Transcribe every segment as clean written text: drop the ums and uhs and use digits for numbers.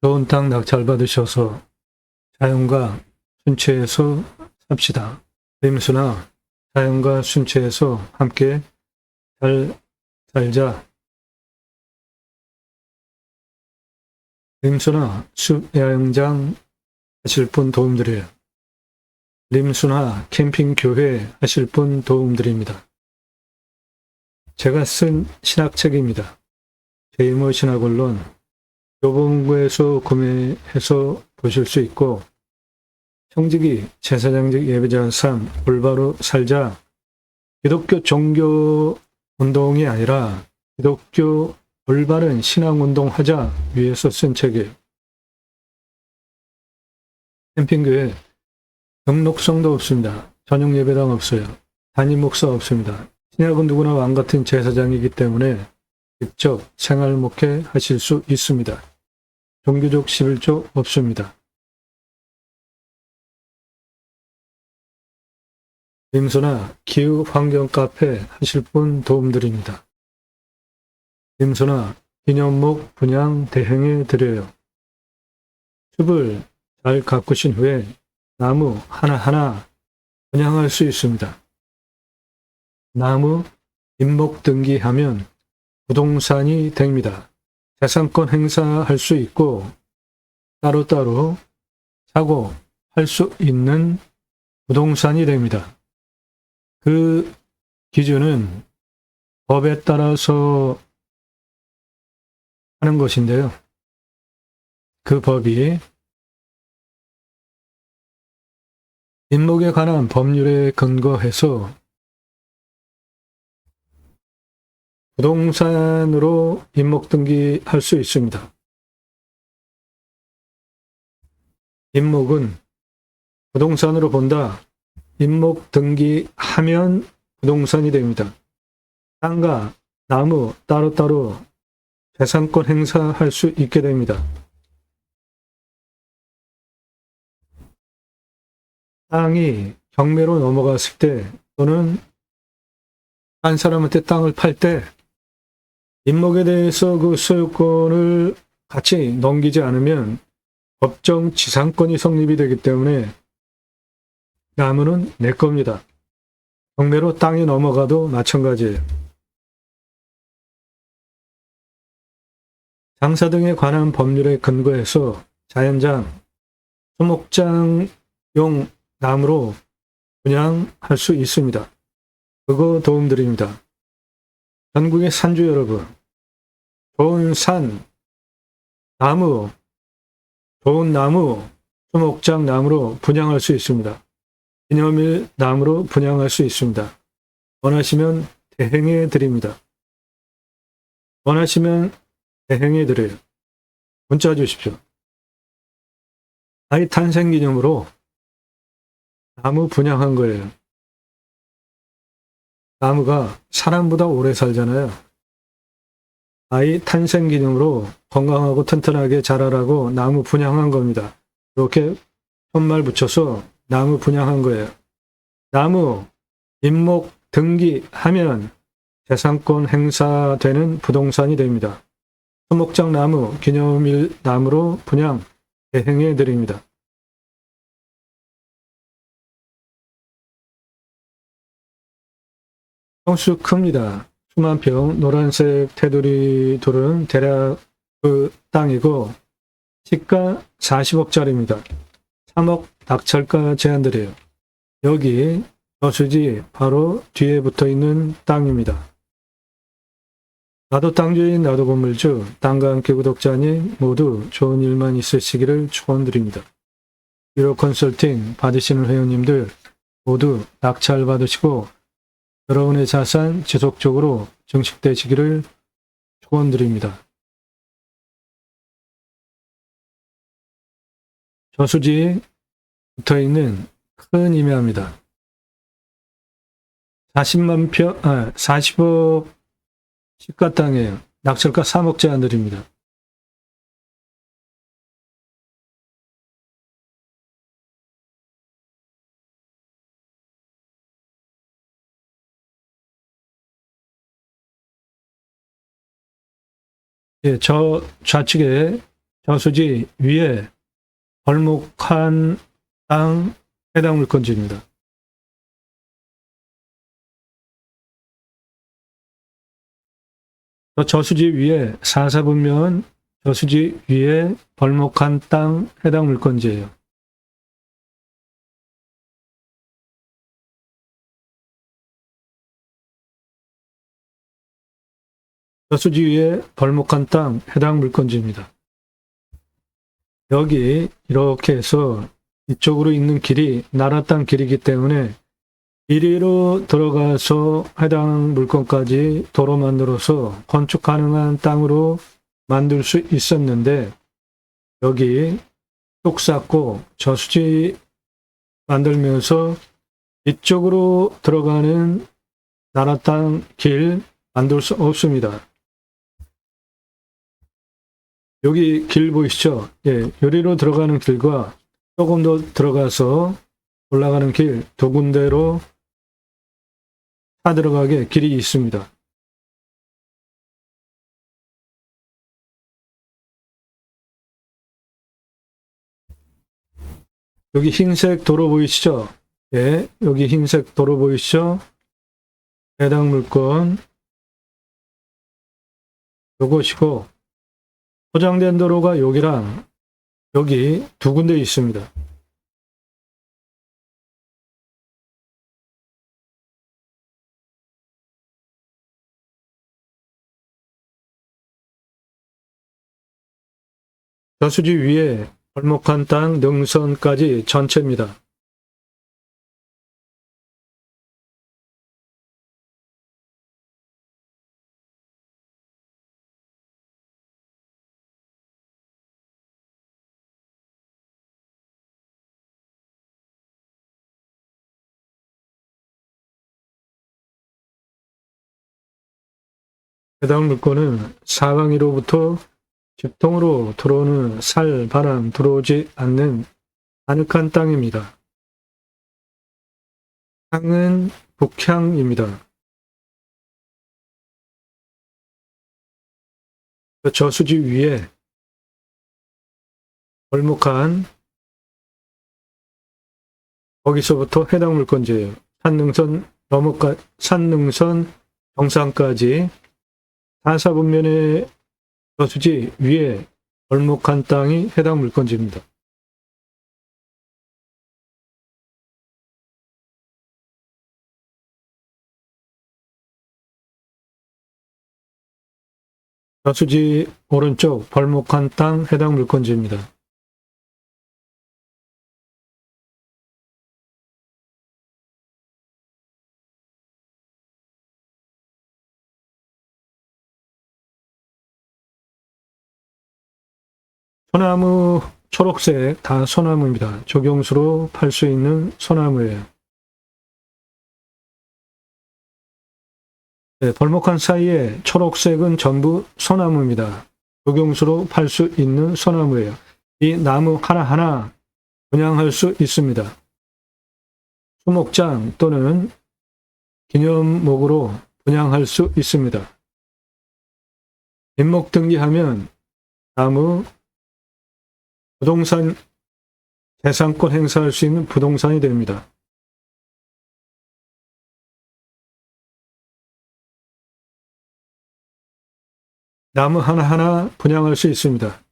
좋은 땅 낙찰 받으셔서 자연과 순체해서 삽시다. 림수나 자연과 순체해서 함께 잘 살자. 림수나 숲 야영장 하실 분 도움드려요. 림수나 캠핑 교회 하실 분 도움드립니다. 제가 쓴 신학책입니다. 제이모 신학원론 교보문고에서 구매해서 보실 수 있고, 청지기 제사장직 예배자 삶 올바로 살자, 기독교 종교 운동이 아니라 기독교 올바른 신앙운동 하자 위해서 쓴 책이에요. 캠핑교회 등록성도 없습니다. 전용 예배당 없어요. 담임 목사 없습니다. 신약은 누구나 왕같은 제사장이기 때문에 직접 생활 목회 하실 수 있습니다. 종교적 11조 없습니다. 림소나 기후 환경 카페 하실 분 도움드립니다. 림소나 기념목 분양 대행해 드려요. 숲을 잘 가꾸신 후에 나무 하나하나 분양할 수 있습니다. 나무 임목 등기하면 부동산이 됩니다. 재산권 행사할 수 있고 따로따로 사고 할 수 있는 부동산이 됩니다. 그 기준은 법에 따라서 하는 것인데요. 그 법이 임목에 관한 법률에 근거해서 부동산으로 임목 등기할 수 있습니다. 임목은 부동산으로 본다. 임목 등기하면 부동산이 됩니다. 땅과 나무 따로따로 재산권 행사할 수 있게 됩니다. 땅이 경매로 넘어갔을 때 또는 한 사람한테 땅을 팔 때 임목에 대해서 그 소유권을 같이 넘기지 않으면 법정 지상권이 성립이 되기 때문에 나무는 내 겁니다. 경매로 땅이 넘어가도 마찬가지예요. 장사 등에 관한 법률에 근거해서 자연장, 수목장용 나무로 분양할 수 있습니다. 그거 도움드립니다. 전국의 산주 여러분, 좋은 산, 나무, 좋은 나무, 수목장 나무로 분양할 수 있습니다. 기념일 나무로 분양할 수 있습니다. 원하시면 대행해 드립니다. 원하시면 대행해 드려요. 문자 주십시오. 아이 탄생 기념으로 나무 분양한 거예요. 나무가 사람보다 오래 살잖아요. 아이 탄생 기념으로 건강하고 튼튼하게 자라라고 나무 분양한 겁니다. 이렇게 손말 붙여서 나무 분양한 거예요. 나무 임목 등기하면 재산권 행사되는 부동산이 됩니다. 수목장 나무, 기념일 나무로 분양 대행해 드립니다. 평수 큽니다. 수만 평, 노란색 테두리 둘은 대략 그 땅이고 시가 40억짜리입니다. 3억 낙찰가 제한드려요. 여기 저수지 바로 뒤에 붙어 있는 땅입니다. 나도 땅주인, 나도 건물주, 땅과 함께 구독자님 모두 좋은 일만 있으시기를 축원드립니다. 유료 컨설팅 받으시는 회원님들 모두 낙찰 받으시고 여러분의 자산 지속적으로 증식되시기를 축원드립니다. 저수지에 붙어있는 큰 임야입니다. 40억 시가 땅이에요. 낙찰가 3억 제한 드립니다. 예, 저 좌측에 저수지 위에 벌목한 땅 해당 물건지입니다. 저수지 위에 사사분면 저수지 위에 벌목한 땅 해당 물건지예요. 저수지 위에 벌목한 땅 해당 물건지입니다. 여기 이렇게 해서 이쪽으로 있는 길이 나라 땅 길이기 때문에 이리로 들어가서 해당 물건까지 도로 만들어서 건축 가능한 땅으로 만들 수 있었는데 여기 뚝 쌓고 저수지 만들면서 이쪽으로 들어가는 나라 땅 길 만들 수 없습니다. 여기 길 보이시죠? 예, 요리로 들어가는 길과 조금 더 들어가서 올라가는 길 두 군데로 차 들어가게 길이 있습니다. 여기 흰색 도로 보이시죠? 예, 여기 흰색 도로 보이시죠? 해당 물건 요것이고 포장된 도로가 여기랑 여기 두 군데 있습니다. 저수지 위에 벌목한 땅 능선까지 전체입니다. 해당 물건은 사방위로부터 집통으로 들어오는 살, 바람 들어오지 않는 아늑한 땅입니다. 향은 북향입니다. 저수지 위에 벌목한 거기서부터 해당 물건지예요. 산능선 정상까지 사사분면의 저수지 위에 벌목한 땅이 해당 물건지입니다. 저수지 오른쪽 벌목한 땅 해당 물건지입니다. 소나무 초록색 다 소나무입니다. 조경수로 팔 수 있는 소나무예요. 네, 벌목한 사이에 초록색은 전부 소나무입니다. 조경수로 팔 수 있는 소나무예요. 이 나무 하나하나 분양할 수 있습니다. 수목장 또는 기념목으로 분양할 수 있습니다. 임목 등기하면 나무 부동산 재산권 행사할 수 있는 부동산이 됩니다. 나무 하나하나 분양할 수 있습니다.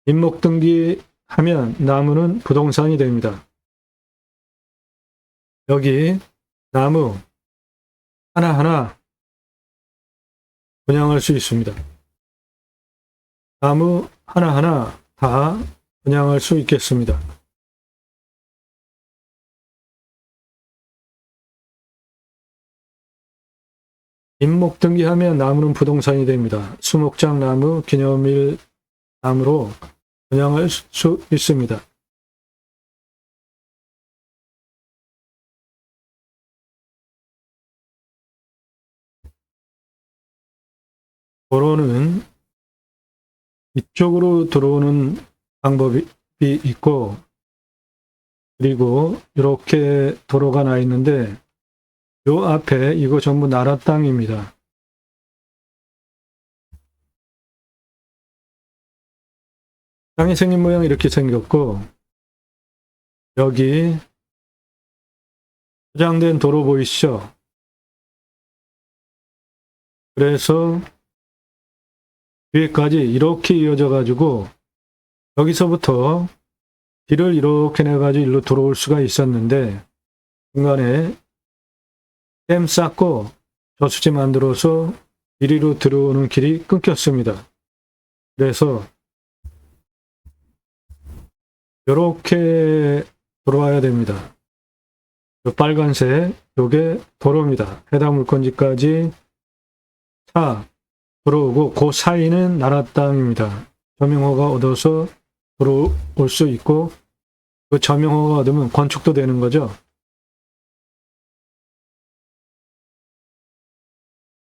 임목 등기하면 나무는 부동산이 됩니다. 여기 나무 하나하나 분양할 수 있습니다. 나무 하나하나 다 분양할 수 있겠습니다. 임목 등기하면 나무는 부동산이 됩니다. 수목장 나무, 기념일 나무로 분양할 수 있습니다. 도로는 이쪽으로 들어오는 방법이 있고 그리고 이렇게 도로가 나 있는데 요 앞에 이거 전부 나라 땅입니다. 땅이 생긴 모양이 이렇게 생겼고, 여기 포장된 도로 보이시죠? 그래서 뒤에까지 이렇게 이어져 가지고 여기서부터 길을 이렇게 내가지고 일로 들어올 수가 있었는데, 중간에 댐 쌓고 저수지 만들어서 이리로 들어오는 길이 끊겼습니다. 그래서 이렇게 들어와야 됩니다. 이 빨간색, 요게 도로입니다. 해당 물건지까지 차 들어오고 그 사이는 나라 땅입니다. 점용허가 얻어서 들어올 수 있고, 그 점용허가 얻으면 건축도 되는 거죠.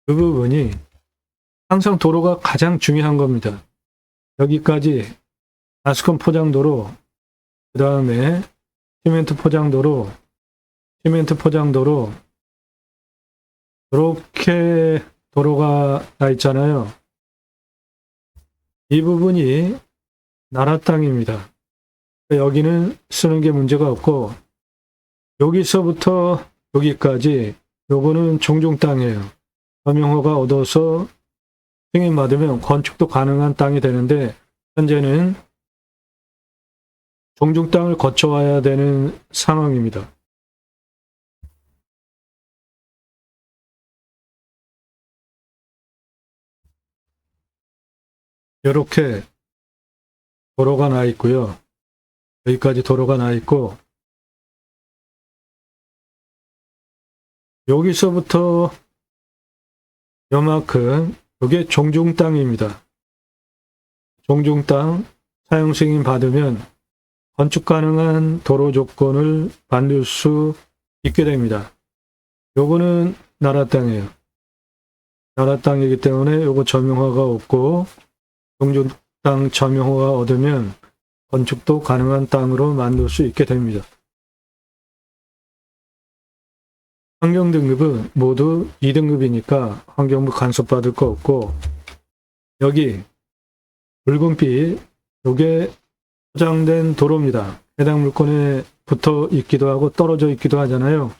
그 부분이 항상 도로가 가장 중요한 겁니다. 여기까지 아스콘 포장도로, 그 다음에 시멘트 포장도로, 이렇게 도로가 나 있잖아요. 이 부분이 나라 땅입니다. 여기는 쓰는 게 문제가 없고, 여기서부터 여기까지 요거는 종중 땅이에요. 점용허가 얻어서 승인받으면 건축도 가능한 땅이 되는데, 현재는 종중 땅을 거쳐와야 되는 상황입니다. 이렇게 도로가 나 있고요. 여기까지 도로가 나 있고, 여기서부터 요만큼, 이게 종중 땅입니다. 종중 땅 사용 승인 받으면 건축 가능한 도로 조건을 만들 수 있게 됩니다. 요거는 나라 땅이에요. 나라 땅이기 때문에 요거 점용허가 없고, 종중 땅 점용허가 얻으면 건축도 가능한 땅으로 만들 수 있게 됩니다. 환경등급은 모두 2등급이니까 환경부 간섭받을 거 없고, 여기 붉은빛, 요게 포장된 도로입니다. 해당 물건에 붙어 있기도 하고 떨어져 있기도 하잖아요.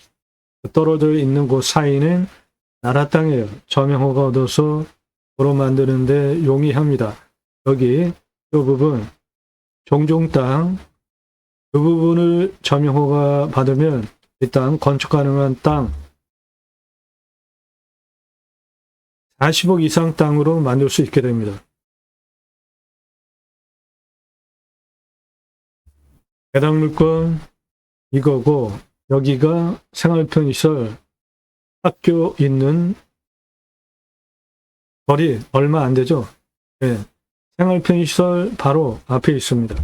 떨어져 있는 그 사이는 나라 땅이에요. 점용허가 얻어서 도로 만드는데 용이합니다. 여기 이 부분 종중 땅, 그 부분을 점용허가 받으면 일단 건축 가능한 땅 40억 이상 땅으로 만들 수 있게 됩니다. 해당 물건 이거고, 여기가 생활편의시설 학교 있는 거리 얼마 안 되죠? 네. 생활편의시설 바로 앞에 있습니다.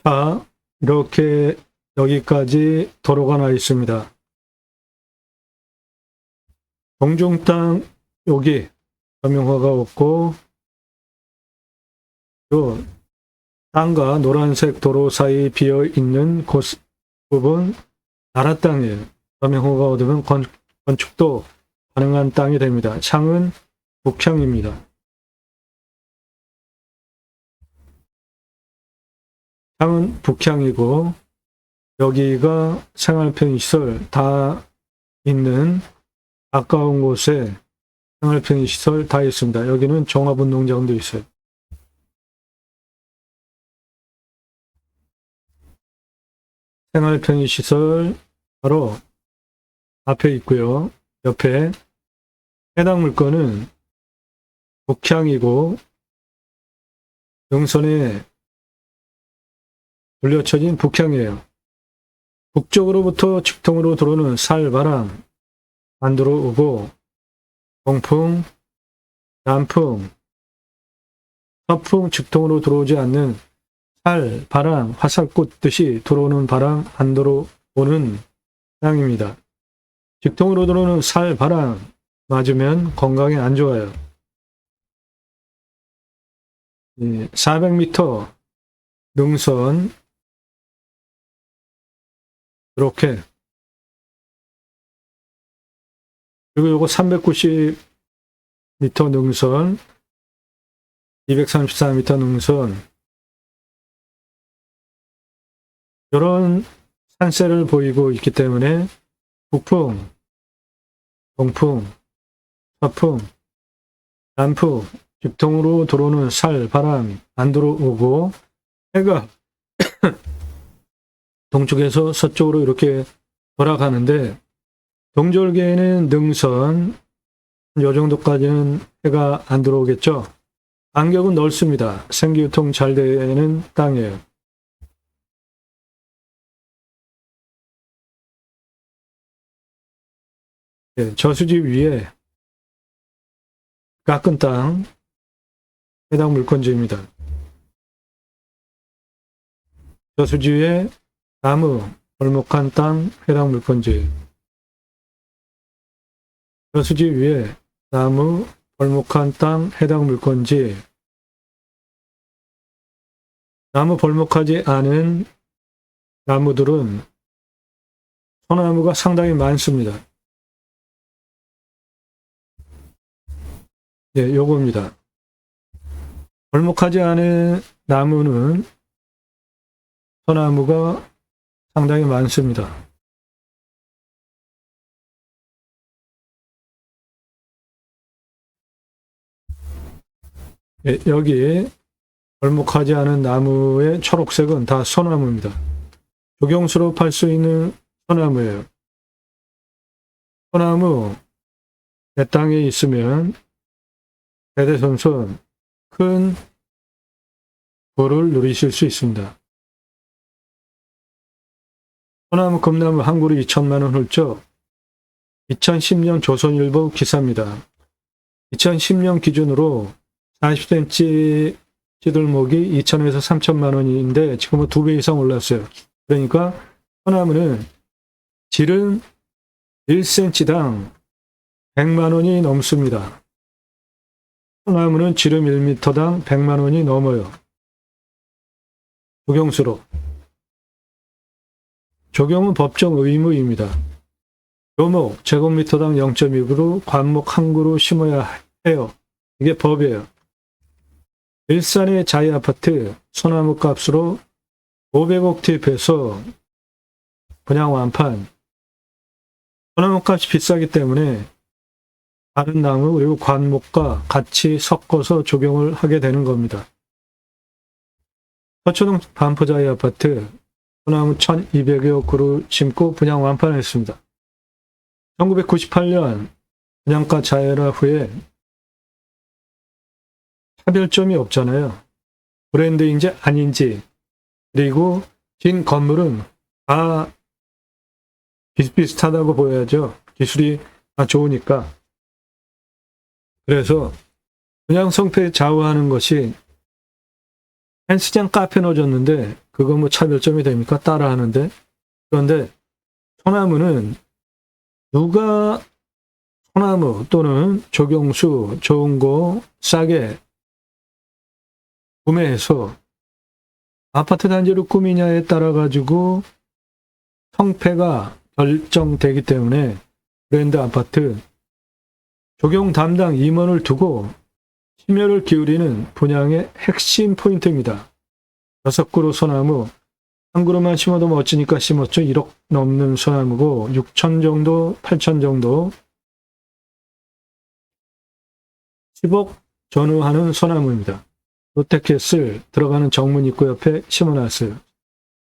자, 이렇게 여기까지 도로가 나 있습니다. 종중 땅 여기 점용허가 없고, 요 땅과 노란색 도로 사이 비어 있는 곳 부분 나라 땅이에요. 점용허가 얻으면 건축도 가능한 땅이 됩니다. 창은 북향입니다. 창은 북향이고, 여기가 생활편의시설 다 있는 가까운 곳에 생활편의시설 다 있습니다. 여기는 종합운동장도 있어요. 생활편의시설 바로 앞에 있고요. 옆에 해당 물건은 북향이고, 영선에 돌려쳐진 북향이에요. 북쪽으로부터 직통으로 들어오는 살바람 안 들어오고, 동풍, 남풍, 서풍 직통으로 들어오지 않는 살, 바람, 화살꽃 듯이 들어오는 바람 안 들어오는 땅입니다. 직통으로 들어오는 살, 바람 맞으면 건강에 안 좋아요. 400m 능선 이렇게, 그리고 요거 390m 능선, 234m 능선, 이런 산세를 보이고 있기 때문에 북풍, 동풍, 서풍, 남풍, 직통으로 들어오는 살, 바람 안 들어오고 해가 동쪽에서 서쪽으로 이렇게 돌아가는데, 동절기에는 능선 요 정도까지는 해가 안 들어오겠죠. 간격은 넓습니다. 생기유통 잘 되는 땅이에요. 네, 저수지 위에 깎은 땅 해당 물건지입니다. 저수지 위에 나무 벌목한 땅 해당 물건지. 저수지 위에 나무 벌목한 땅 해당 물건지. 나무 벌목하지 않은 나무들은 소나무가 상당히 많습니다. 네, 요겁니다. 벌목하지 않은 나무는 소나무가 상당히 많습니다. 네, 여기 벌목하지 않은 나무의 초록색은 다 소나무입니다. 조경수로 팔 수 있는 소나무예요. 소나무 내 땅에 있으면 대대손손 큰 부를 누리실 수 있습니다. 소나무 금나무 한 그루 2천만 원 훌쩍. 2010년 조선일보 기사입니다. 2010년 기준으로 40cm 찌들목이 2천에서 3천만 원인데 지금은 2배 이상 올랐어요. 그러니까 소나무는 질은 1cm당 100만 원이 넘습니다. 소나무는 지름 1m당 100만 원이 넘어요. 조경수로. 조경은 법정 의무입니다. 묘목 제곱미터당 0.2그루, 관목 한 그루 심어야 해요. 이게 법이에요. 일산의 자이 아파트 소나무 값으로 500억 투입해서 분양 완판. 소나무 값이 비싸기 때문에 다른 나무 그리고 관목과 같이 섞어서 적용을 하게 되는 겁니다. 서초동 반포자이 아파트 소나무 1200여 그루 심고 분양 완판했습니다. 1998년 분양가 자율화 후에 차별점이 없잖아요. 브랜드인지 아닌지, 그리고 긴 건물은 다 비슷비슷하다고 보여야죠. 기술이 다 좋으니까. 그래서 분양 성패 좌우하는 것이 헬스장 카페 넣어줬는데 그거 뭐 차별점이 됩니까? 따라하는데. 그런데 소나무는 누가 소나무 또는 조경수 좋은 거 싸게 구매해서 아파트 단지로 꾸미냐에 따라 가지고 성패가 결정되기 때문에 브랜드 아파트 적용 담당 임원을 두고 심혈을 기울이는 분양의 핵심 포인트입니다. 6그루 소나무, 한 그루만 심어도 멋지니까 심었죠. 1억 넘는 소나무고 6천 정도, 8천 정도 10억 전후하는 소나무입니다. 롯데캐슬 들어가는 정문 입구 옆에 심어놨어요.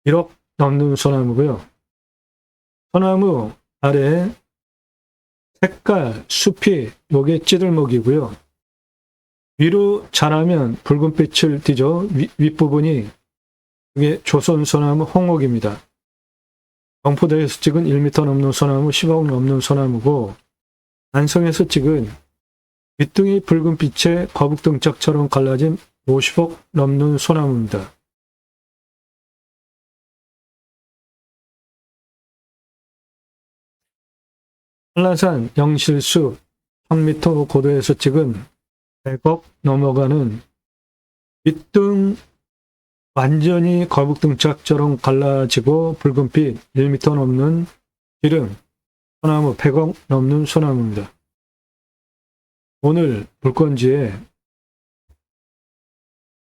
1억 넘는 소나무고요. 소나무 아래 색깔, 숲이 요게 찌들목이고요. 위로 자라면 붉은빛을 띠죠. 윗부분이 이게 조선 소나무 홍옥입니다. 경포대에서 찍은 1m 넘는 소나무, 10억 넘는 소나무고, 안성에서 찍은 윗등이 붉은빛에 거북등짝처럼 갈라진 50억 넘는 소나무입니다. 한라산 영실숲 1000m 고도에서 찍은 100억 넘어가는 윗등 완전히 거북등짝처럼 갈라지고 붉은빛 1m 넘는 기름 소나무 100억 넘는 소나무입니다. 오늘 물건지에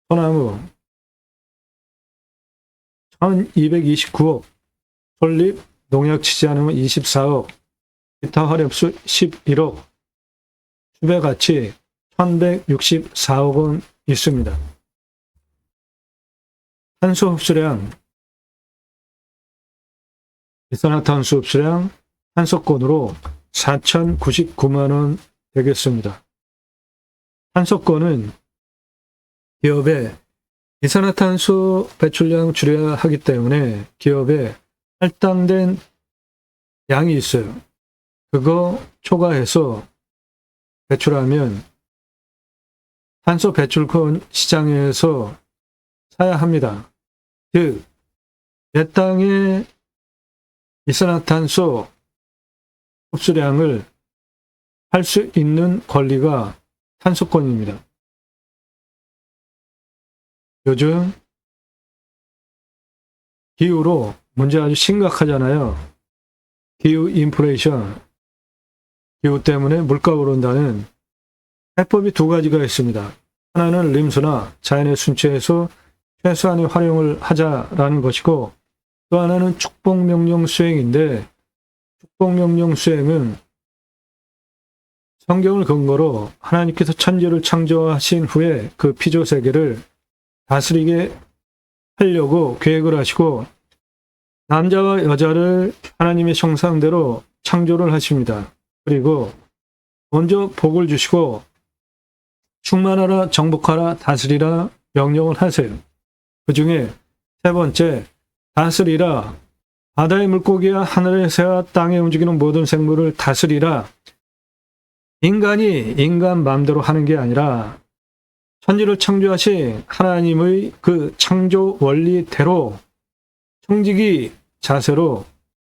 소나무 1229억, 솔잎 농약 치지 않으면 24억, 기타 화력수 11억, 추배가치 1164억 원 있습니다. 탄소 흡수량, 이산화탄소 흡수량 탄소권으로 4,099만 원 되겠습니다. 탄소권은 기업의 이산화탄소 배출량 줄여야 하기 때문에 기업에 할당된 양이 있어요. 그거 초과해서 배출하면 탄소 배출권 시장에서 사야 합니다. 즉, 내 땅의 이산화탄소 흡수량을 할 수 있는 권리가 탄소권입니다. 요즘 기후로 문제 아주 심각하잖아요. 기후 인플레이션, 기후 때문에 물가 오른다는 해법이 두 가지가 있습니다. 하나는 림수나 자연의 순체에서 최소한의 활용을 하자라는 것이고, 또 하나는 축복명령 수행인데, 축복명령 수행은 성경을 근거로 하나님께서 천지를 창조하신 후에 그 피조세계를 다스리게 하려고 계획을 하시고 남자와 여자를 하나님의 형상대로 창조를 하십니다. 그리고 먼저 복을 주시고 충만하라, 정복하라, 다스리라 명령을 하세요. 그 중에 세 번째, 다스리라, 바다의 물고기와 하늘의 새와 땅에 움직이는 모든 생물을 다스리라. 인간이 인간 마음대로 하는 게 아니라 천지를 창조하신 하나님의 그 창조 원리대로 청지기 자세로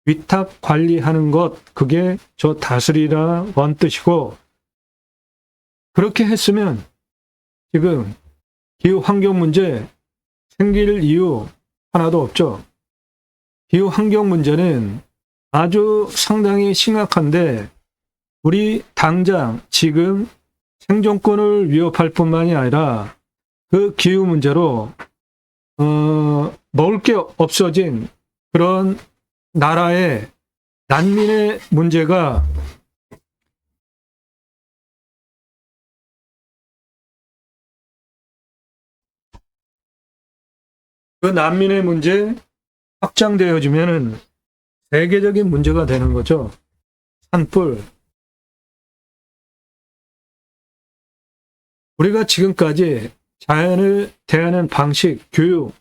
위탁 관리하는 것, 그게 저 다스리라 원뜻이고, 그렇게 했으면 지금 기후 환경 문제 생길 이유 하나도 없죠. 기후 환경 문제는 아주 상당히 심각한데 우리 당장 지금 생존권을 위협할 뿐만이 아니라 그 기후 문제로 먹을 게 없어진 그런 나라의 난민의 문제가 그 난민의 문제 확장되어지면은 세계적인 문제가 되는 거죠. 산불. 우리가 지금까지 자연을 대하는 방식, 교육,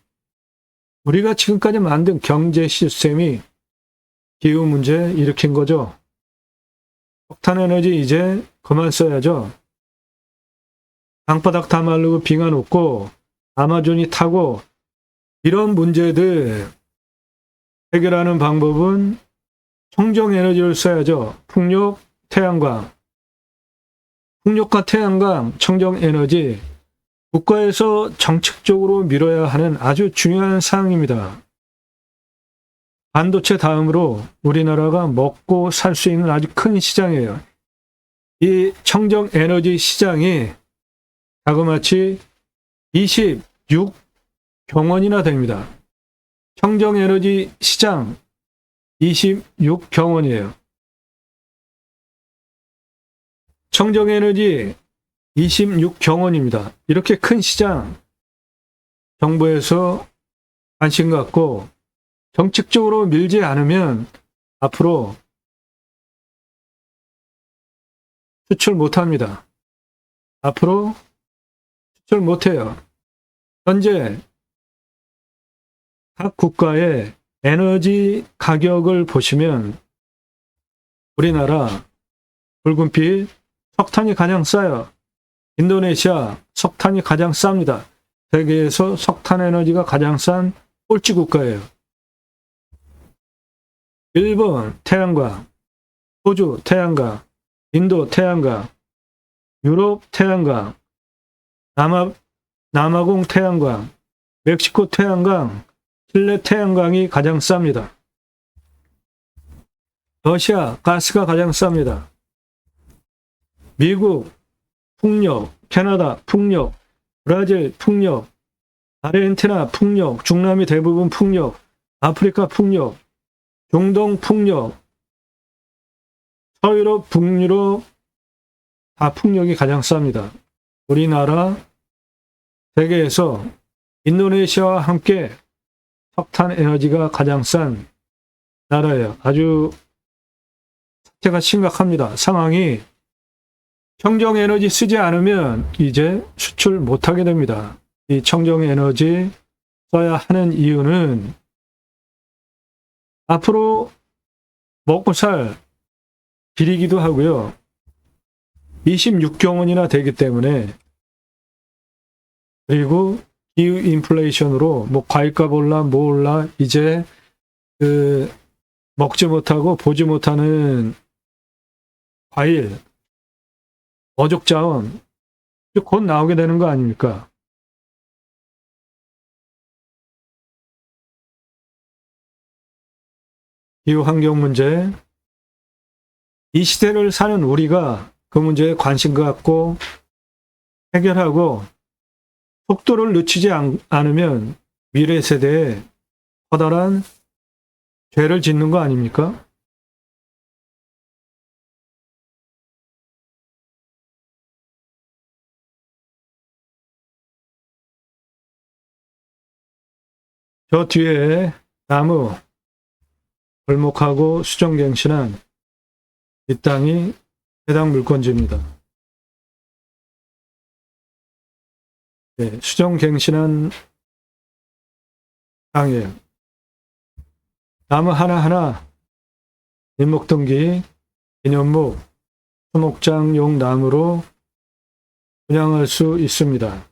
우리가 지금까지 만든 경제 시스템이 기후 문제 일으킨 거죠. 석탄에너지 이제 그만 써야죠. 땅바닥 다 마르고 빙하 녹고 아마존이 타고 이런 문제들 해결하는 방법은 청정에너지를 써야죠. 풍력, 태양광. 풍력과 태양광, 청정에너지, 국가에서 정책적으로 밀어야 하는 아주 중요한 사항입니다. 반도체 다음으로 우리나라가 먹고 살 수 있는 아주 큰 시장이에요. 이 청정에너지 시장이 자그마치 26경원이나 됩니다. 청정에너지 시장 26경원이에요. 청정에너지 26경원입니다. 이렇게 큰 시장 정부에서 관심 갖고 정책적으로 밀지 않으면 앞으로 수출 못합니다. 앞으로 수출 못해요. 현재 각 국가의 에너지 가격을 보시면 우리나라 붉은빛 석탄이 가장 싸요. 인도네시아 석탄이 가장 쌉니다. 세계에서 석탄 에너지가 가장 싼 꼴찌 국가예요. 일본 태양광, 호주 태양광, 인도 태양광, 유럽 태양광, 남아공 태양광, 멕시코 태양광, 칠레 태양광이 가장 쌉니다. 러시아 가스가 가장 쌉니다. 미국 풍력, 캐나다 풍력, 브라질 풍력, 아르헨티나 풍력, 중남미 대부분 풍력, 아프리카 풍력, 중동 풍력, 서유럽, 북유럽 다 풍력이 가장 쌉니다. 우리나라 세계에서 인도네시아와 함께 석탄 에너지가 가장 싼 나라예요. 아주 사태가 심각합니다. 상황이 청정 에너지 쓰지 않으면 이제 수출 못하게 됩니다. 이 청정 에너지 써야 하는 이유는 앞으로 먹고 살 길이기도 하고요. 26경원이나 되기 때문에, 그리고 기후 인플레이션으로 뭐 과일값 올라 뭐 올라 이제 먹지 못하고 보지 못하는 과일, 어족자원 곧 나오게 되는 거 아닙니까? 기후 환경 문제, 이 시대를 사는 우리가 그 문제에 관심 갖고 해결하고 속도를 늦추지 않으면 미래 세대에 커다란 죄를 짓는 거 아닙니까? 저 뒤에 나무 벌목하고 수정갱신한 이 땅이 해당 물건지입니다. 네, 수정갱신한 땅이에요. 나무 하나하나 민목등기, 기념목, 수목장용 나무로 분양할 수 있습니다.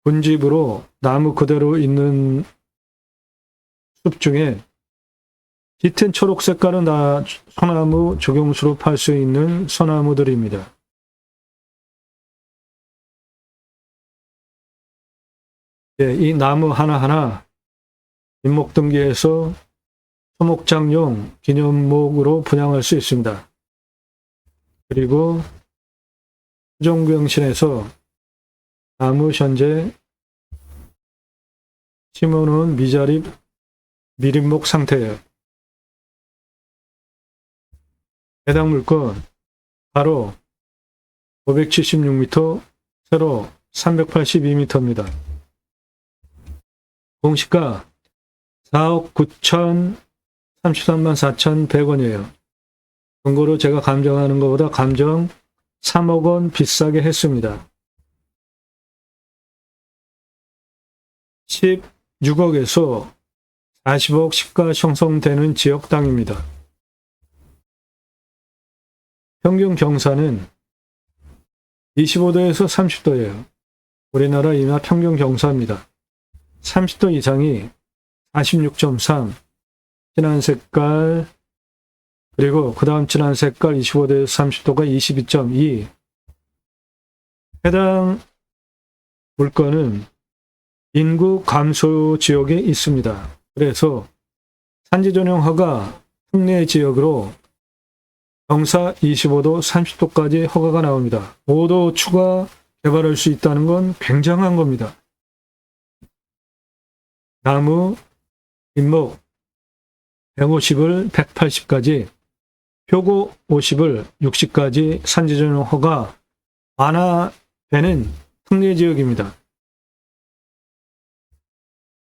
군집으로 나무 그대로 있는 숲 중에 짙은 초록 색깔은 다 소나무 조경수로 팔 수 있는 소나무들입니다. 예, 이 나무 하나하나 민목등기에서 소목장용 기념목으로 분양할 수 있습니다. 그리고 수정경신에서 나무 현재 심어놓은 미자립 미립목 상태예요. 해당 물건 바로 576m, 세로 382m입니다. 공시가 4억 9,033만 4,100원이에요. 금고로 제가 감정하는 것보다 감정 3억 원 비싸게 했습니다. 16억에서 40억 시가 형성되는 지역 땅입니다. 평균 경사는 25도에서 30도예요. 우리나라 인하 평균 경사입니다. 30도 이상이 46.3, 진한 색깔, 그리고 그 다음 진한 색깔 25도에서 30도가 22.2. 해당 물건은 인구 감소 지역에 있습니다. 그래서 산지 전용 허가 특례 지역으로 경사 25도, 30도까지 허가가 나옵니다. 5도 추가 개발할 수 있다는 건 굉장한 겁니다. 나무, 잇목 150을 180까지, 표고 50을 60까지 산지 전용 허가 완화되는 특례 지역입니다.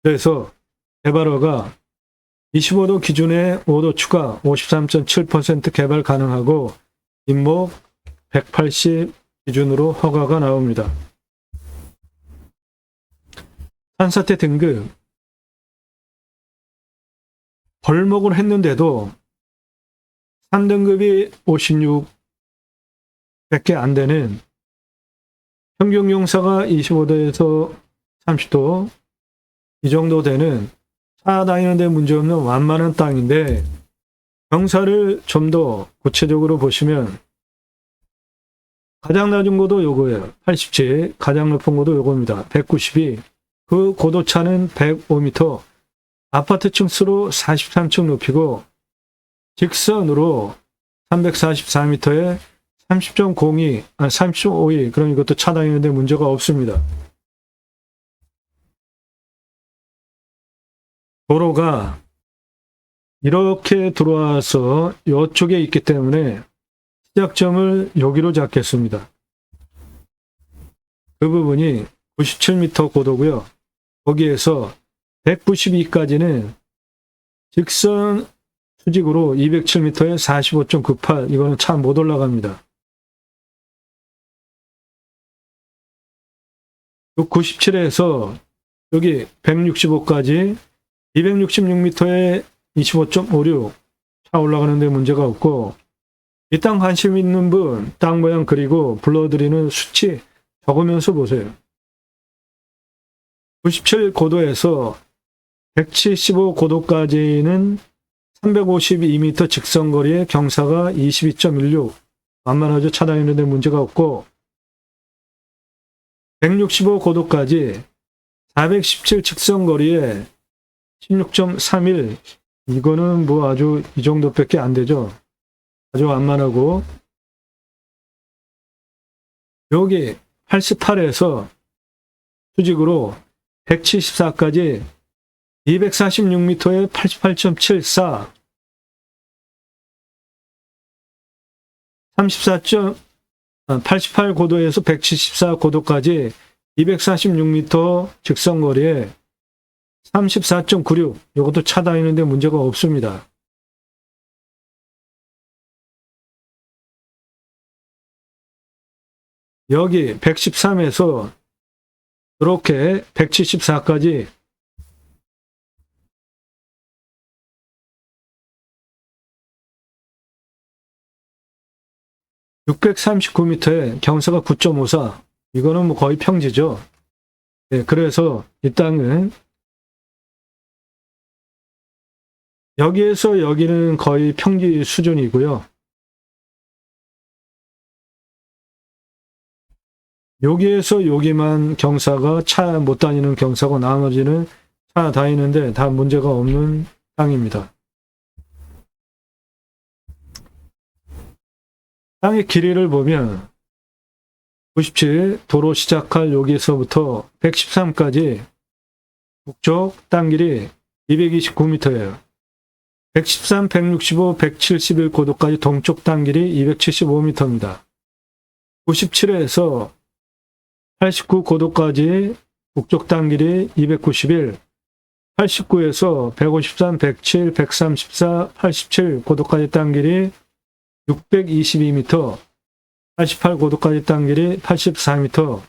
그래서 개발허가 25도 기준에 5도 추가 53.7% 개발 가능하고 잇목 180 기준으로 허가가 나옵니다. 산사태 등급 벌목을 했는데도 산등급이 56밖에 안 되는 평균 경사가 25도에서 30도 이 정도 되는 차 다니는데 문제없는 완만한 땅인데, 경사를 좀 더 구체적으로 보시면 가장 낮은 고도 요거예요. 87, 가장 높은 고도 요겁니다. 192, 그 고도 차는 105m, 아파트 층수로 43층 높이고 직선으로 344m에 30.02, 30.52, 그럼 이것도 차단이는데 문제가 없습니다. 도로가 이렇게 들어와서 이쪽에 있기 때문에 시작점을 여기로 잡겠습니다. 그 부분이 97m 고도고요. 거기에서 192까지는 직선 수직으로 207m에 45.98, 이거는 차 못 올라갑니다. 97에서 여기 165까지 266m에 25.56, 차 올라가는데 문제가 없고, 이 땅 관심 있는 분 땅 모양 그리고 불러드리는 수치 적으면서 보세요. 97 고도에서 175 고도까지는 352m 직선거리에 경사가 22.16, 만만하죠. 차단했는데 문제가 없고, 165 고도까지 417 직선거리에 16.31, 이거는 뭐 아주 이 정도밖에 안 되죠. 아주 완만하고, 여기 88에서 수직으로 174까지 246m에 88.74, 88 고도에서 174 고도까지 246m 직선거리에 34.96, 이것도 차 다니는데 문제가 없습니다. 여기 113에서 이렇게 174까지 639m에 경사가 9.54, 이거는 뭐 거의 평지죠. 네, 그래서 이 땅은 여기에서 여기는 거의 평지 수준이고요. 여기에서 여기만 경사가 차 못 다니는 경사고 나머지는 차 다니는데 다 문제가 없는 땅입니다. 땅의 길이를 보면 97 도로 시작할 여기서부터 113까지 북쪽 땅 길이 229m예요. 113, 165, 171 고도까지 동쪽 땅 길이 275m입니다. 97에서 89 고도까지 북쪽 땅 길이 291, 89에서 153, 107, 134, 87 고도까지 땅 길이 622m, 88 고도까지 땅 길이 84m,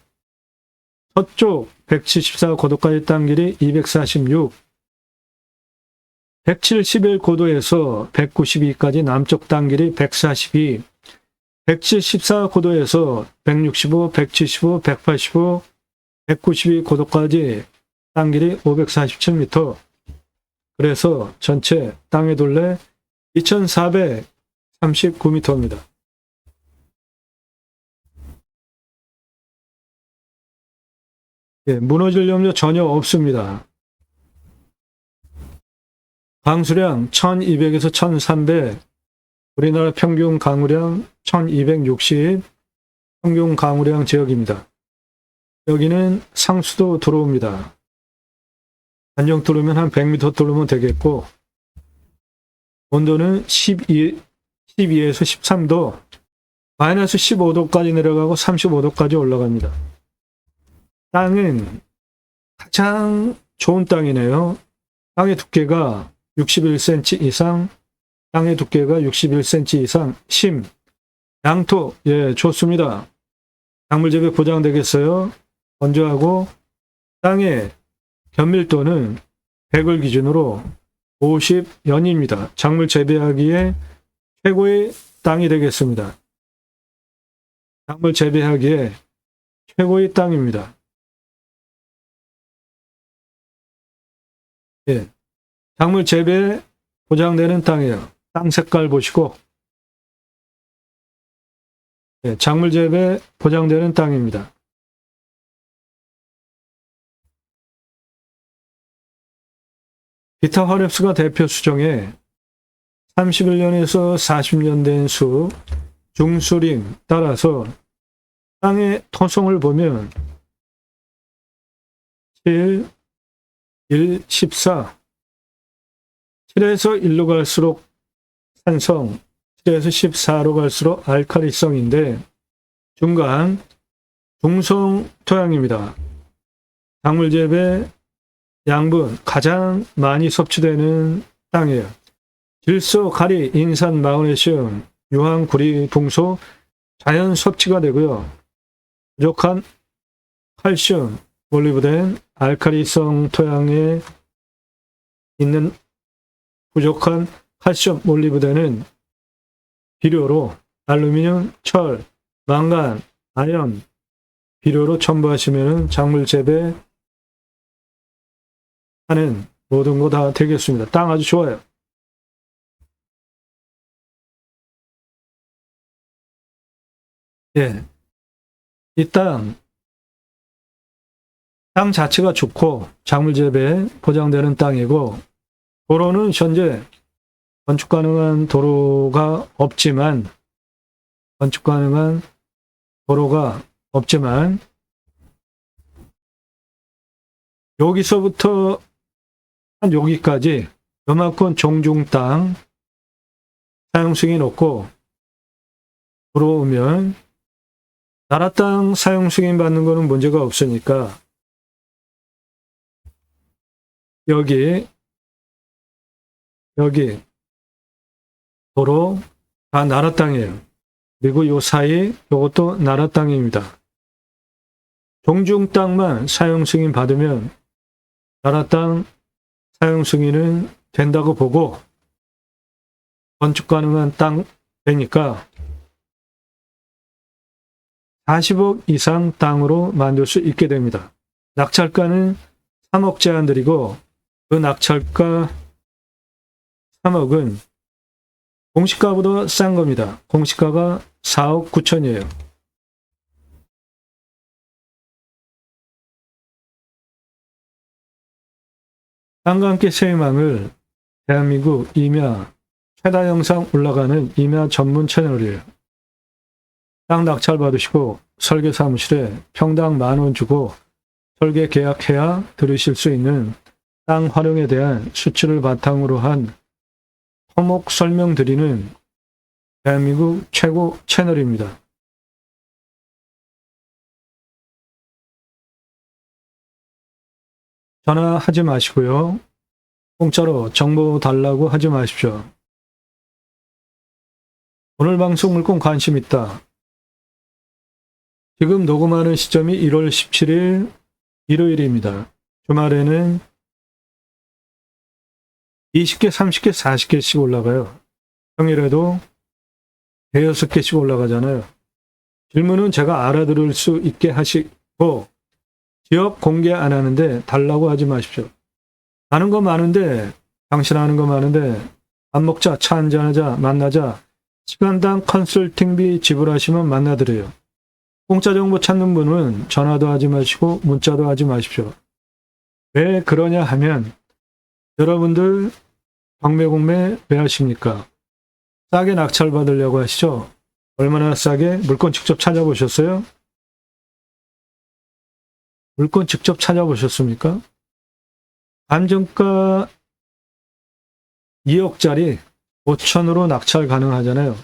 서쪽 174 고도까지 땅 길이 246, 171 고도에서 192까지 남쪽 땅 길이 142, 174 고도에서 165, 175, 185, 192 고도까지 땅 길이 547m. 그래서 전체 땅의 둘레 2439m입니다. 예, 무너질 염려 전혀 없습니다. 강수량 1200에서 1300, 우리나라 평균 강우량 1260, 평균 강우량 지역입니다. 여기는 상수도 들어옵니다. 안정 뚫으면 한 100m 뚫으면 되겠고, 온도는 12에서 13도, 마이너스 15도까지 내려가고 35도까지 올라갑니다. 땅은 가장 좋은 땅이네요. 땅의 두께가 61cm 이상, 땅의 두께가 61cm 이상, 심, 양토, 예, 좋습니다. 작물 재배 보장되겠어요. 건조하고, 땅의 견밀도는 100을 기준으로 50연입니다. 작물 재배하기에 최고의 땅이 되겠습니다. 작물 재배하기에 최고의 땅입니다. 예, 작물 재배 보장되는 땅이에요. 땅 색깔 보시고, 예, 작물 재배 보장되는 땅입니다. 기타 화렵수가 대표 수종에 31년에서 40년 된 수, 중수림 따라서 땅의 토성을 보면 7, 1, 14 7에서 1로 갈수록 산성, 7에서 14로 갈수록 알칼리성인데 중간 중성 토양입니다. 작물 재배 양분 가장 많이 섭취되는 땅이에요. 질소, 가리, 인산, 마그네슘, 유황, 구리, 붕소 자연 섭취가 되고요. 부족한 칼슘, 몰리브덴, 알칼리성 토양에 있는 부족한 칼슘, 몰리브덴은 비료로 알루미늄, 철, 망간, 아연, 비료로 첨부하시면 작물 재배 하는 모든 거 다 되겠습니다. 땅 아주 좋아요. 예. 이 땅 자체가 좋고 작물 재배 보장되는 땅이고 도로는 현재 건축 가능한 도로가 없지만 여기서부터 한 여기까지 요만큼 종중 땅 사용 승인 없고 들어오면 나라 땅 사용 승인 받는 거는 문제가 없으니까 여기 도로 다 나라 땅이에요. 그리고 요 사이 요것도 나라 땅입니다. 종중 땅만 사용 승인 받으면 나라 땅 사용 승인은 된다고 보고 건축 가능한 땅 되니까 40억 이상 땅으로 만들 수 있게 됩니다. 낙찰가는 3억 제한드리고 그 낙찰가 3억은 공시가보다 싼 겁니다. 공시가가 4억 9천이에요. 땅과 함께 세이망을 대한민국 임야 최다 영상 올라가는 임야 전문 채널이에요. 땅 낙찰 받으시고 설계 사무실에 평당 10,000원 주고 설계 계약해야 들으실 수 있는 땅 활용에 대한 수치를 바탕으로 한 토목 설명드리는 대한민국 최고 채널입니다. 전화하지 마시고요. 공짜로 정보 달라고 하지 마십시오. 오늘 방송 물건 관심 있다. 지금 녹음하는 시점이 1월 17일 일요일입니다. 주말에는 20개, 30개, 40개씩 올라가요. 평일에도 5-6개씩 올라가잖아요. 질문은 제가 알아들을 수 있게 하시고 지역 공개 안 하는데 달라고 하지 마십시오. 아는 거 많은데 당신 아는 거 많은데 밥 먹자, 차 한잔하자, 만나자 시간당 컨설팅비 지불하시면 만나드려요. 공짜 정보 찾는 분은 전화도 하지 마시고 문자도 하지 마십시오. 왜 그러냐 하면 여러분들 경매공매 왜 하십니까? 싸게 낙찰 받으려고 하시죠? 얼마나 싸게? 물건 직접 찾아보셨어요? 물건 직접 찾아보셨습니까? 감정가 2억짜리 5천으로 낙찰 가능하잖아요.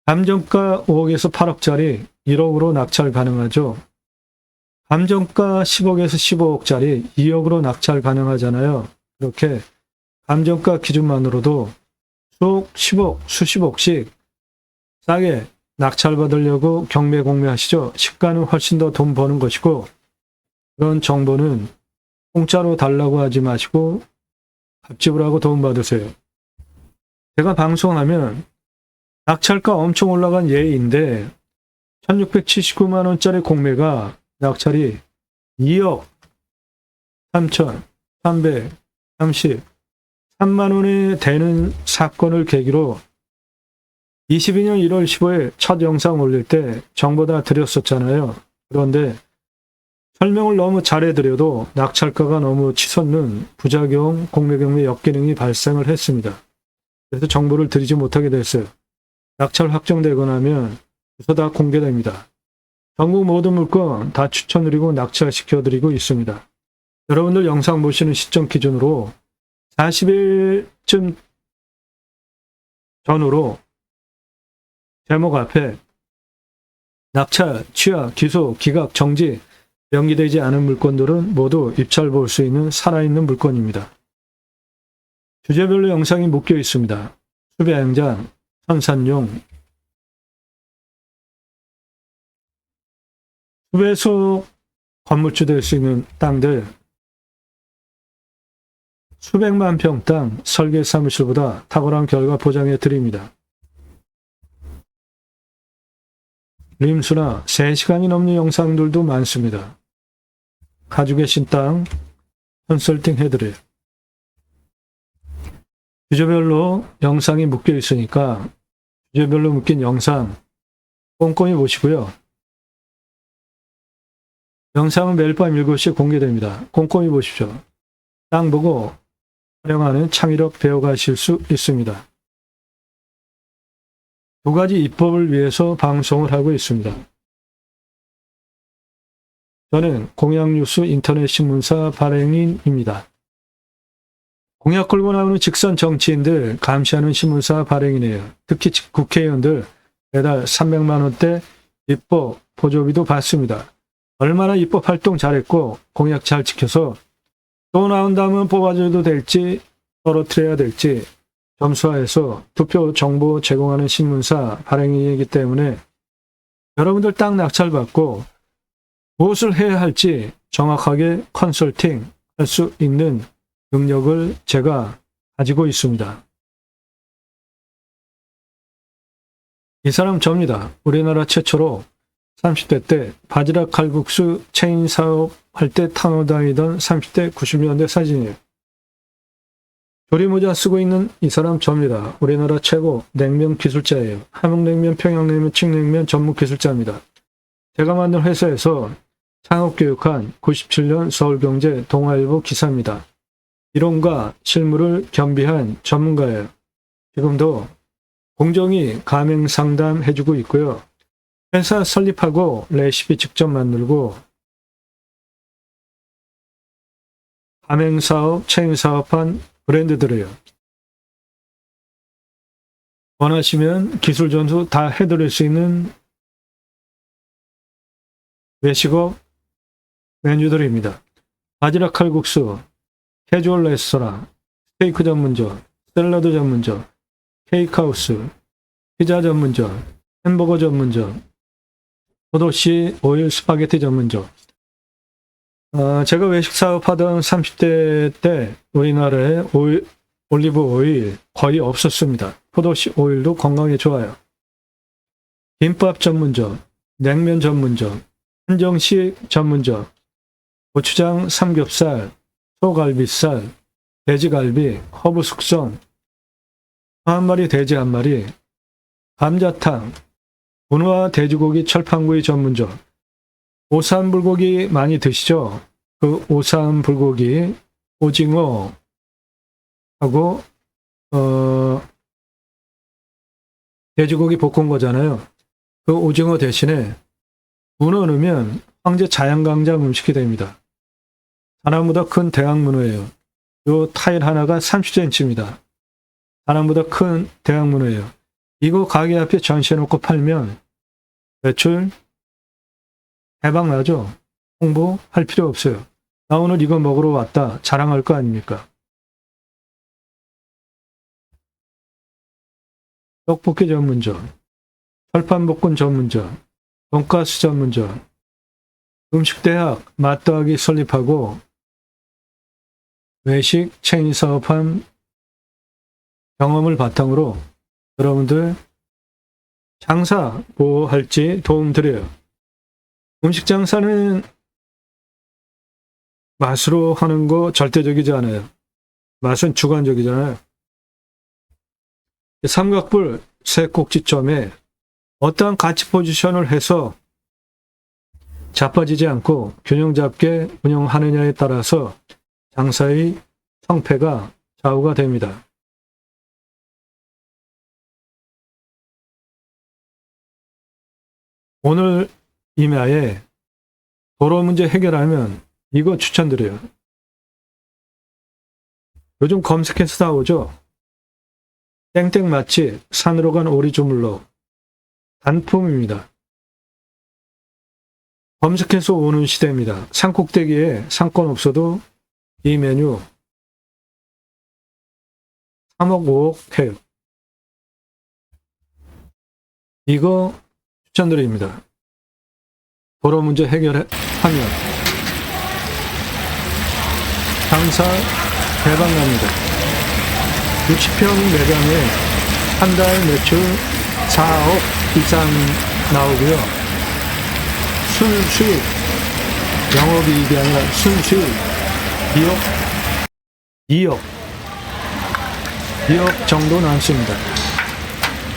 감정가 5억에서 8억짜리 1억으로 낙찰 가능하죠. 감정가 10억에서 15억짜리 2억으로 낙찰 가능하잖아요. 이렇게 감정가 기준만으로도 수억, 10억, 수십억씩 싸게 낙찰 받으려고 경매 공매하시죠. 시가는 훨씬 더 돈 버는 것이고 그런 정보는 공짜로 달라고 하지 마시고 갑집을 하고 돈 받으세요. 제가 방송하면 낙찰가 엄청 올라간 예인데 1679만 원짜리 공매가 낙찰이 2억 3,333만 원에 되는 사건을 계기로 22년 1월 15일 첫 영상 올릴 때 정보 다 드렸었잖아요. 그런데 설명을 너무 잘해드려도 낙찰가가 너무 치솟는 부작용, 공매 경매 역기능이 발생을 했습니다. 그래서 정보를 드리지 못하게 됐어요. 낙찰 확정되고 나면 주소 다 공개됩니다. 전국 모든 물건 다 추천드리고 낙찰시켜드리고 있습니다. 여러분들 영상 보시는 시점 기준으로 40일쯤 전후로 제목 앞에 낙찰, 취하, 기소, 기각, 정지 명기되지 않은 물건들은 모두 입찰 볼 수 있는 살아있는 물건입니다. 주제별로 영상이 묶여 있습니다. 수배양장, 선산용, 수배소 건물주 될 수 있는 땅들, 수백만 평 땅 설계 사무실보다 탁월한 결과 보장해 드립니다. 림수나 3시간이 넘는 영상들도 많습니다. 가지고 계신 땅 컨설팅 해드려요. 주제별로 영상이 묶여 있으니까 주제별로 묶인 영상 꼼꼼히 보시고요. 영상은 매일 밤 7시에 공개됩니다. 꼼꼼히 보십시오. 땅 보고 활용하는 창의력 배워가실 수 있습니다. 2가지 입법을 위해서 방송을 하고 있습니다. 저는 공약뉴스 인터넷 신문사 발행인입니다. 공약 걸고 나오는 직선 정치인들 감시하는 신문사 발행인이에요. 특히 국회의원들 매달 300만 원대 입법 보조비도 받습니다. 얼마나 입법 활동 잘했고 공약 잘 지켜서 또 나온다면 뽑아줘도 될지 떨어뜨려야 될지 점수화해서 투표 정보 제공하는 신문사 발행인이기 때문에 여러분들 땅 낙찰받고 무엇을 해야 할지 정확하게 컨설팅 할 수 있는 능력을 제가 가지고 있습니다. 이 사람 접니다. 우리나라 최초로 30대 때 바지락 칼국수 체인 사업 할 때 탕후다니던 30대 90년대 사진이에요. 조리모자 쓰고 있는 이 사람 접니다. 우리나라 최고 냉면 기술자예요. 함흥냉면, 평양냉면, 칡냉면 전문 기술자입니다. 제가 만든 회사에서 창업교육한 97년 서울경제 동아일보 기사입니다. 이론과 실무를 겸비한 전문가예요. 지금도 공정위 가맹 상담 해주고 있고요. 회사 설립하고 레시피 직접 만들고 가맹사업, 체인사업한 브랜드들이에요. 원하시면 기술 전수 다 해드릴 수 있는 외식업 메뉴들입니다. 바지락 칼국수, 캐주얼 레스토랑, 스테이크 전문점, 샐러드 전문점, 케이크하우스, 피자 전문점, 햄버거 전문점, 포도씨 오일 스파게티 전문점. 제가 외식 사업하던 30대 때 우리나라에 올리브 오일 거의 없었습니다. 포도씨 오일도 건강에 좋아요. 김밥 전문점, 냉면 전문점, 한정식 전문점, 고추장 삼겹살, 소갈비살, 돼지갈비, 허브 숙성, 한 마리 돼지 한 마리, 감자탕, 문어와 돼지고기 철판구이 전문점. 오삼 불고기 많이 드시죠? 그 오삼 불고기, 오징어 하고 돼지고기 볶은 거잖아요. 그 오징어 대신에 문어 넣으면 황제 자양강장 음식이 됩니다. 사람보다 큰 대왕문어예요. 요 타일 하나가 30cm입니다. 사람보다 큰 대왕문어예요. 이거 가게 앞에 전시해놓고 팔면 매출 대박 나죠? 홍보할 필요 없어요. 나 오늘 이거 먹으러 왔다 자랑할 거 아닙니까? 떡볶이 전문점, 철판볶음 전문점, 돈가스 전문점, 음식대학 맛더하기 설립하고 외식 체인 사업한 경험을 바탕으로 여러분들 장사 뭐 할지 도움드려요. 음식 장사는 맛으로 하는 거 절대적이지 않아요. 맛은 주관적이잖아요. 삼각불 세 꼭지점에 어떠한 가치 포지션을 해서 자빠지지 않고 균형 잡게 운영하느냐에 따라서 장사의 성패가 좌우가 됩니다. 오늘 이마에 도로 문제 해결하면 이거 추천드려요. 요즘 검색해서 나오죠. 땡땡 맛집 산으로 간 오리 주물럭 단품입니다. 검색해서 오는 시대입니다. 산꼭대기에 상권 없어도 이 메뉴 3억 5억 해요. 이거 추천드립니다. 도로 문제 해결하면 장사 대박납니다. 60평 매장에 한 달 매출 4억 이상 나오고요. 순수익, 영업이익이 아니라 순수익 2억 정도 남습니다.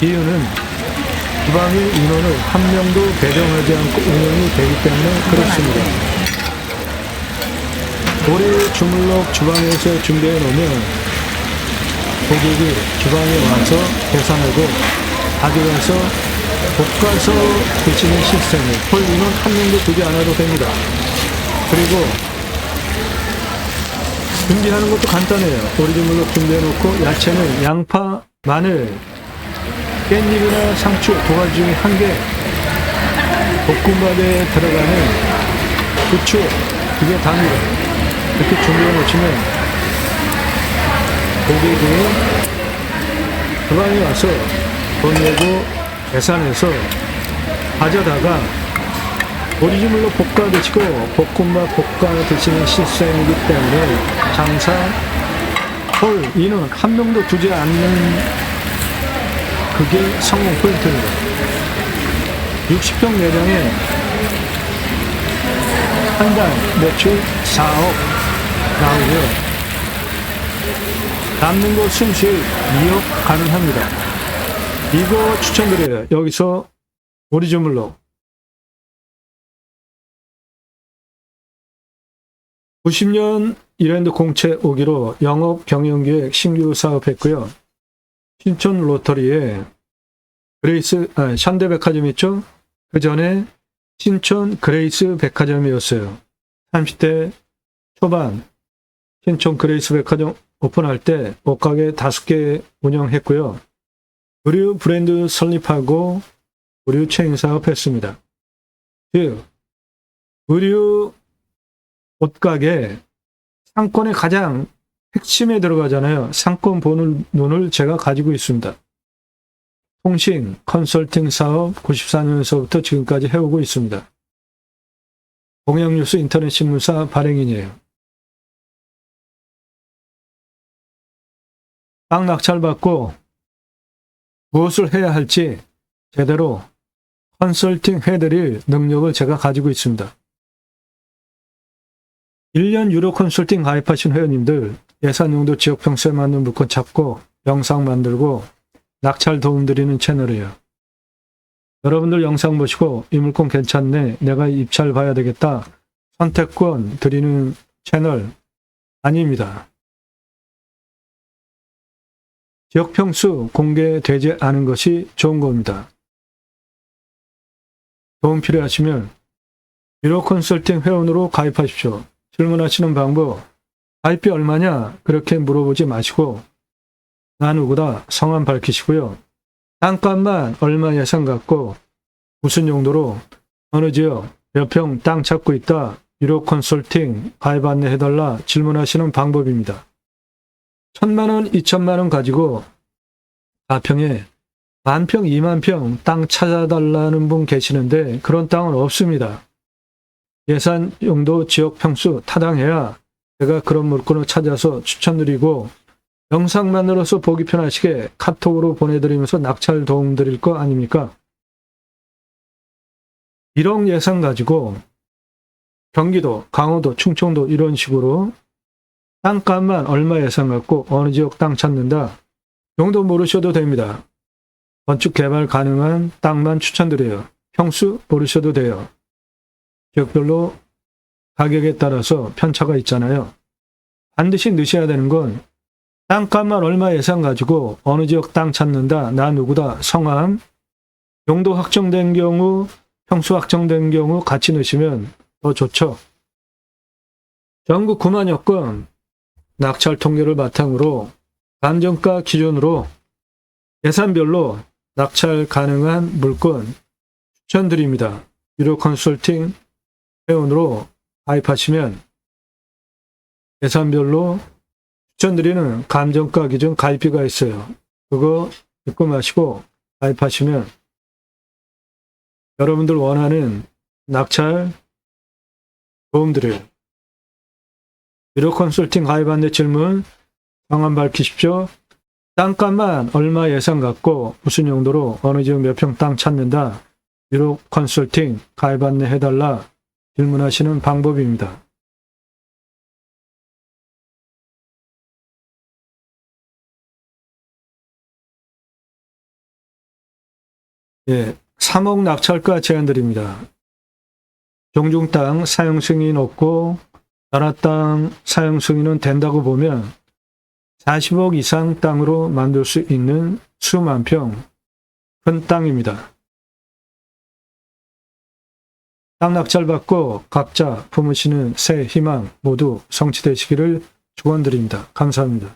이유는 주방의 인원을 한 명도 배정하지 않고 운영이 되기 때문에 그렇습니다. 오리 주물럭 주방에서 준비해 놓으면 고객이 주방에 와서 계산하고 가져가서 볶아서 드시는 시스템이에요. 홀 인원 한 명도 두지 않아도 됩니다. 그리고 준비하는 것도 간단해요. 오리 주물럭 준비해 놓고 야채는 양파, 마늘, 깻잎이나 상추 두 가지 중에 한 개, 볶음밥에 들어가는 부추 이게 답니다. 이렇게 준비해 놓으시면 고객이 주방에 와서 돈 내고 계산해서 가져다가 오리 주물럭 볶아 드시고 볶음밥 볶아 드시는 시스템이기 때문에 장사 홀 인원 한 명도 두지 않는 그게 성공 포인트입니다. 60평 매장에 한 달 매출 4억 나오고요. 남는 거 순수익 2억 가능합니다. 이거 추천드려요. 여기서 오리 주물럭 90년 이랜드 공채 오기로 영업 경영계획 신규 사업했고요. 신촌 로터리에 그레이스 현대백화점 있죠? 그 전에 신촌 그레이스 백화점이었어요. 30대 초반 신촌 그레이스 백화점 오픈할 때 옷가게 5개 운영했고요. 의류 브랜드 설립하고 의류 체인 사업했습니다. 즉 의류 옷가게 상권의 가장 핵심에 들어가잖아요. 상권 보는 눈을 제가 가지고 있습니다. 통신, 컨설팅 사업 94년서부터 지금까지 해오고 있습니다. 공영뉴스 인터넷 신문사 발행인이에요. 땅 낙찰받고 무엇을 해야 할지 제대로 컨설팅 해드릴 능력을 제가 가지고 있습니다. 1년 유료 컨설팅 가입하신 회원님들 예산용도 지역평수에 맞는 물건 찾고 영상 만들고 낙찰 도움드리는 채널이에요. 여러분들 영상 보시고 이 물건 괜찮네, 내가 입찰 봐야 되겠다, 선택권 드리는 채널 아닙니다. 지역평수 공개되지 않은 것이 좋은 겁니다. 도움 필요하시면 유료 컨설팅 회원으로 가입하십시오. 질문하시는 방법, 가입비 얼마냐? 그렇게 물어보지 마시고 나 누구다 성함 밝히시고요. 땅값만 얼마 예산 갖고 무슨 용도로 어느 지역 몇 평 땅 찾고 있다. 유료 컨설팅 가입 안내해달라 질문하시는 방법입니다. 1,000만원, 2,000만원 가지고 4평에 10,000평, 20,000평 땅 찾아달라는 분 계시는데 그런 땅은 없습니다. 예산 용도 지역 평수 타당해야 제가 그런 물건을 찾아서 추천드리고 영상만으로서 보기 편하시게 카톡으로 보내드리면서 낙찰 도움 드릴 거 아닙니까? 1억 예산 가지고 경기도, 강원도, 충청도 이런 식으로 땅값만 얼마 예산 갖고 어느 지역 땅 찾는다. 용도 모르셔도 됩니다. 건축 개발 가능한 땅만 추천드려요. 평수 모르셔도 돼요. 지역별로 가격에 따라서 편차가 있잖아요. 반드시 넣으셔야 되는 건 땅값만 얼마 예산 가지고 어느 지역 땅 찾는다. 나 누구다. 성함. 용도 확정된 경우 평수 확정된 경우 같이 넣으시면 더 좋죠. 전국 9만여 건 낙찰 통계를 바탕으로 감정가 기준으로 예산별로 낙찰 가능한 물건 추천드립니다. 유료 컨설팅 회원으로 가입하시면 예산별로 추천드리는 감정가 기준 가입비가 있어요. 그거 듣고 마시고 가입하시면 여러분들 원하는 낙찰 도움드려요. 유료 컨설팅 가입 안내 질문 성함 밝히십시오. 땅값만 얼마 예산 갖고 무슨 용도로 어느 지역 몇 평 땅 찾는다. 유료 컨설팅 가입 안내 해달라 질문하시는 방법입니다. 예, 3억 낙찰가 제한드립니다. 종중 땅 사용 승인이 높고 나라 땅 사용 승인은 된다고 보면 40억 이상 땅으로 만들 수 있는 수만 평 큰 땅입니다. 땅 낙찰 받고 각자 품으시는 새 희망 모두 성취되시기를 축원드립니다. 감사합니다.